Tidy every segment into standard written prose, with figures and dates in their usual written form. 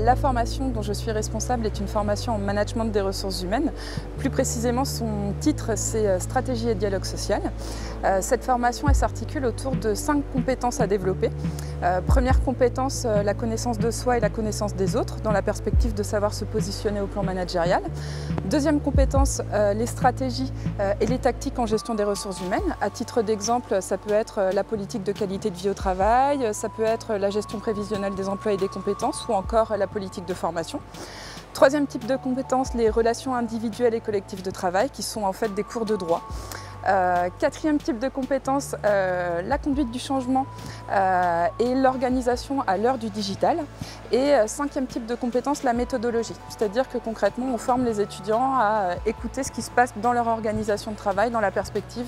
La formation dont je suis responsable est une formation en management des ressources humaines. Plus précisément, son titre, c'est Stratégie et dialogue social. Cette formation s'articule autour de 5 compétences à développer. Première compétence, la connaissance de soi et la connaissance des autres, dans la perspective de savoir se positionner au plan managérial. Deuxième compétence, les stratégies et les tactiques en gestion des ressources humaines. À titre d'exemple, ça peut être la politique de qualité de vie au travail, ça peut être la gestion prévisionnelle des emplois et des compétences ou encore la politique de formation. Troisième type de compétences, les relations individuelles et collectives de travail qui sont en fait des cours de droit. Quatrième type de compétences, la conduite du changement et l'organisation à l'heure du digital. Et cinquième type de compétences, la méthodologie. C'est-à-dire que concrètement, on forme les étudiants à écouter ce qui se passe dans leur organisation de travail dans la perspective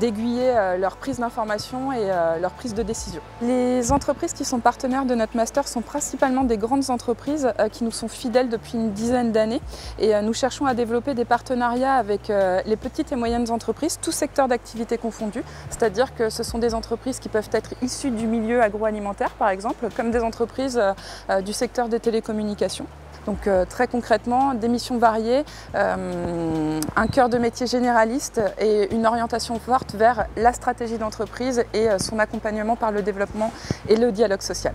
d'aiguiller leur prise d'information et leur prise de décision. Les entreprises qui sont partenaires de notre master sont principalement des grandes entreprises qui nous sont fidèles depuis une dizaine d'années. Et nous cherchons à développer des partenariats avec les petites et moyennes entreprises, tous secteurs d'activité confondus. C'est-à-dire que ce sont des entreprises qui peuvent être issues du milieu agroalimentaire, par exemple, comme des entreprises du secteur des télécommunications. Donc très concrètement, des missions variées, un cœur de métier généraliste et une orientation forte vers la stratégie d'entreprise et son accompagnement par le développement et le dialogue social.